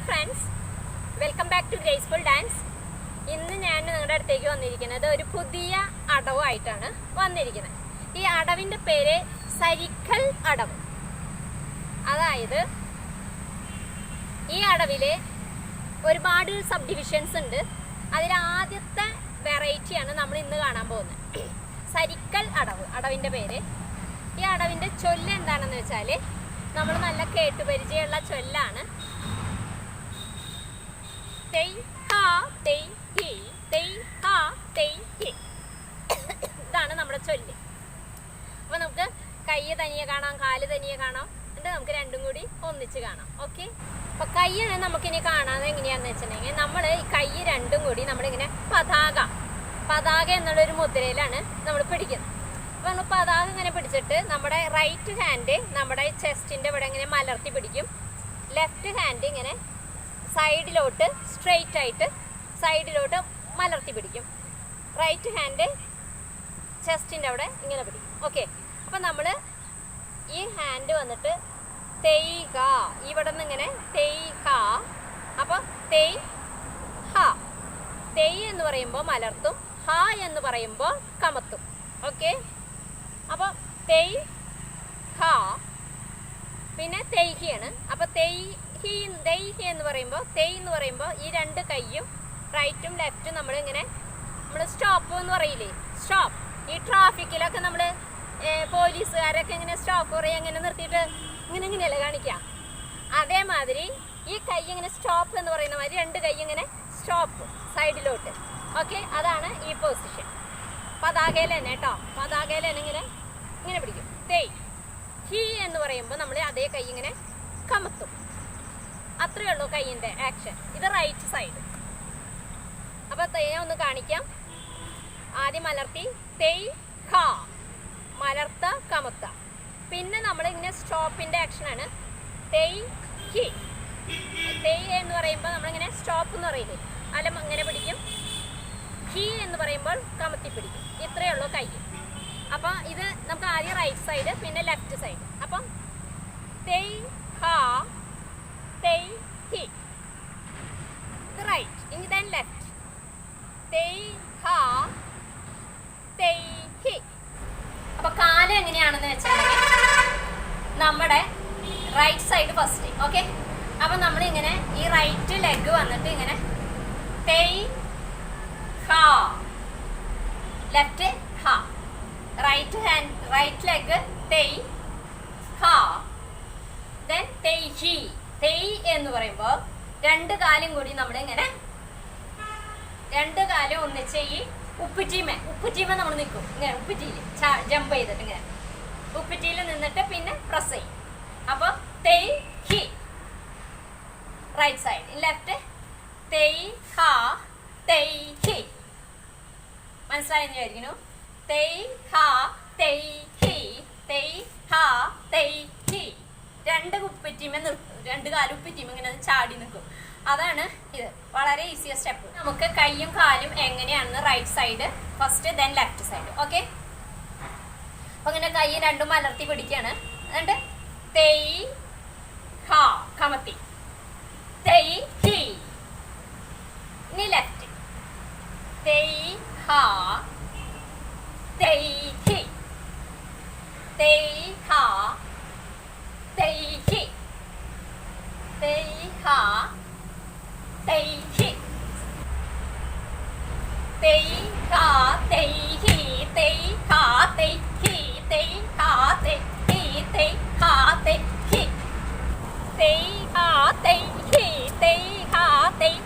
Friends, welcome back to graceful dance. ഇന്ന് ഞാൻ നിങ്ങളുടെ അടുത്തേക്ക് വന്നിരിക്കുന്നത് ഒരു പുതിയ അടവായിട്ടാണ് വന്നിരിക്കുന്നത്. ഈ അടവിൻ്റെ പേര് സരിക്കൽ അടവ്. അതായത് ഈ അടവിൽ ഒരുപാട് സബ് ഡിവിഷൻസ് ഉണ്ട്. അതിൽ ആദ്യത്തെ വെറൈറ്റിയാണ് നമ്മൾ ഇന്ന് കാണാൻ പോകുന്നത്. സരിക്കൽ അടവ്, അടവിൻ്റെ പേര്. ഈ അടവിൻ്റെ ചൊല്ല് എന്താണെന്ന് വെച്ചാൽ, നമ്മൾ നല്ല കേട്ടുപരിചയമുള്ള ചൊല്ലാണ്. ഇതാണ് നമ്മുടെ ചൊല്ല്. അപ്പൊ നമുക്ക് കൈ തനിയെ കാണാം, കാല് തനിയെ കാണാം, എന്നിട്ട് നമുക്ക് രണ്ടും കൂടി ഒന്നിച്ച് കാണാം. ഓക്കെ, അപ്പൊ കൈ നമുക്കിനി കാണാതെ എങ്ങനെയാന്ന് വെച്ചിട്ടുണ്ടെങ്കിൽ, നമ്മൾ ഈ കൈ രണ്ടും കൂടി നമ്മളിങ്ങനെ പതാക എന്നുള്ളൊരു മുദ്രയിലാണ് നമ്മൾ പിടിക്കുന്നത്. അപ്പൊ നമ്മൾ പതാക ഇങ്ങനെ പിടിച്ചിട്ട് നമ്മുടെ റൈറ്റ് ഹാൻഡ് നമ്മുടെ ചെസ്റ്റിന്റെ ഇവിടെ ഇങ്ങനെ മലർത്തി പിടിക്കും. ലെഫ്റ്റ് ഹാൻഡ് ഇങ്ങനെ സൈഡിലോട്ട് സ്ട്രെയിറ്റ് ആയിട്ട് സൈഡിലോട്ട് മലർത്തി പിടിക്കും. റൈറ്റ് ഹാൻഡ് ചെസ്റ്റിൻ്റെ അവിടെ ഇങ്ങനെ പിടിക്കും. ഓക്കെ, അപ്പം നമ്മൾ ഈ ഹാൻഡ് വന്നിട്ട് തെയ്ക, ഇവിടെ നിന്ന് ഇങ്ങനെ തെയ്ക. അപ്പോൾ തെയ് ഹ, തെയ് എന്ന് പറയുമ്പോൾ മലർത്തും, ഹ എന്ന് പറയുമ്പോൾ കമത്തും. ഓക്കെ, അപ്പോൾ തെയ് ഹ, പിന്നെ തെയ്ഹിയാണ്. അപ്പോൾ തെയ്ഹി എന്ന് പറയുമ്പോൾ, തെയ് എന്ന് പറയുമ്പോൾ ഈ രണ്ട് കൈയും റൈറ്റും ലെഫ്റ്റും നമ്മൾ സ്റ്റോപ്പ് എന്ന് പറയില്ലേ, സ്റ്റോപ്പ്. ഈ ട്രാഫിക്കിലൊക്കെ നമ്മൾ പോലീസുകാരൊക്കെ ഇങ്ങനെ സ്റ്റോപ്പ് പറയും, ഇങ്ങനെ നിർത്തിയിട്ട് ഇങ്ങനെയല്ലേ കാണിക്കുക. അതേമാതിരി ഈ കൈ ഇങ്ങനെ സ്റ്റോപ്പ് എന്ന് പറയുന്ന മാതിരി രണ്ട് കൈ ഇങ്ങനെ സ്റ്റോപ്പ് സൈഡിലോട്ട്. ഓക്കെ, അതാണ് ഈ പൊസിഷൻ. പതാകയിൽ തന്നെ കേട്ടോ, പതാകയിൽ തന്നെ ഇങ്ങനെ പിടിക്കും. തെയ് ഹി എന്ന് പറയുമ്പോൾ നമ്മൾ അതേ കൈ ഇങ്ങനെ കമത്തും. അത്രയേ ഉള്ളൂ കൈയിൻ്റെ ആക്ഷൻ. ഇത് റൈറ്റ് സൈഡ്. അപ്പോൾ ഞാൻ ഒന്ന് കാണിക്കാം. ആദ്യം മലർത്തി തെയ് ഹ, മലർത്ത കമത്ത. പിന്നെ നമ്മൾ ഇങ്ങനെ സ്റ്റോപ്പിൻ്റെ ആക്ഷനാണ് തെയ് ഹി. തെയ് എന്ന് പറയുമ്പോൾ നമ്മളിങ്ങനെ സ്റ്റോപ്പ് എന്ന് പറയില്ലേ, അല്ല ഇങ്ങനെ പിടിക്കും. ഹി എന്ന് പറയുമ്പോൾ കമത്തി പിടിക്കും. ഇത്രയേ ഉള്ളൂ കൈ. അപ്പം ഇത് നമുക്ക് ആദ്യം റൈറ്റ് സൈഡ്, പിന്നെ ലെഫ്റ്റ് സൈഡ്. അപ്പം തെയ് ഹ, തെയ് ഹി, ഇത് റൈറ്റ്. ഇനി then ലെഫ്റ്റ്. തെയ് ഹ, തെയ് ഹി. അപ്പൊ കാല് എങ്ങനെയാണെന്ന് വെച്ചിട്ടുണ്ടെങ്കിൽ, നമ്മുടെ റൈറ്റ് സൈഡ് ഫസ്റ്റ്. ഓക്കെ, അപ്പൊ നമ്മളിങ്ങനെ ഈ റൈറ്റ് ലെഗ് വന്നിട്ട് ഇങ്ങനെ തെയ് ഹ, ലെഫ്റ്റ് ഹ, റൈറ്റ് ഹാൻഡ് റൈറ്റ് ലെഗ് തെയ് ഹ, then തെയ് ഹി. തെയ് എന്ന് പറയുമ്പോൾ രണ്ട് കാലും കൂടി നമ്മളിങ്ങനെ രണ്ട് കാലും ഒന്നിച്ച് ഈ ഉപ്പുറ്റീമ നമ്മൾ നിൽക്കും. ഇങ്ങനെ ഉപ്പുറ്റീല് ജമ്പ് ചെയ്തിട്ട് ഇങ്ങനെ ഉപ്പുറ്റീല് നിന്നിട്ട് പിന്നെ പ്രസ് ചെയ്യും. അപ്പോൾ തെയ് ഹി റൈറ്റ് സൈഡ്, ലെഫ്റ്റ് തെയ് ഹ, തെയ് ഹി. മനസ്സിലായെന്ന് വിചാരിക്കുന്നു. തെയ് ഹ, തെയ് ഹി, തെയ് ഹ, തെയ് ഹി. രണ്ട് ഉപ്പറ്റീമ നിർത്തും, രണ്ട് കാലും ഉപ്പറ്റീമ ഇങ്ങനെ ചാടി നിൽക്കും. അതാണ് ഇത്. വളരെ ഈസിയസ്റ്റ് സ്റ്റെപ്പ്. നമുക്ക് കൈയും കാലും എങ്ങനെയാണെന്ന് right side first, then left side. Okay, അപ്പൊ ഇങ്ങനെ കൈ രണ്ടും മലർത്തി പിടിക്കാണ്. എന്നിട്ട് തെയ് ഹ, കമത്തി, തെയ് ഹി. ഇനി ലെഫ്റ്റ് തെയ് ഹ, തെയ് ഹി, തെയ് ഹ, തെയ് ഹി, തെയ് ഹ, തെയ് ഹി, തെയ് ഹ, തെയ് ഹി, തെയ് ഹ, തെയ് ഹി, തെയ് ഹ, തെയ് ഹി, തെയ് ഹ, തെയ് ഹി, തെയ് ഹ, തെയ് ഹി, തെയ് ഹ, തെയ്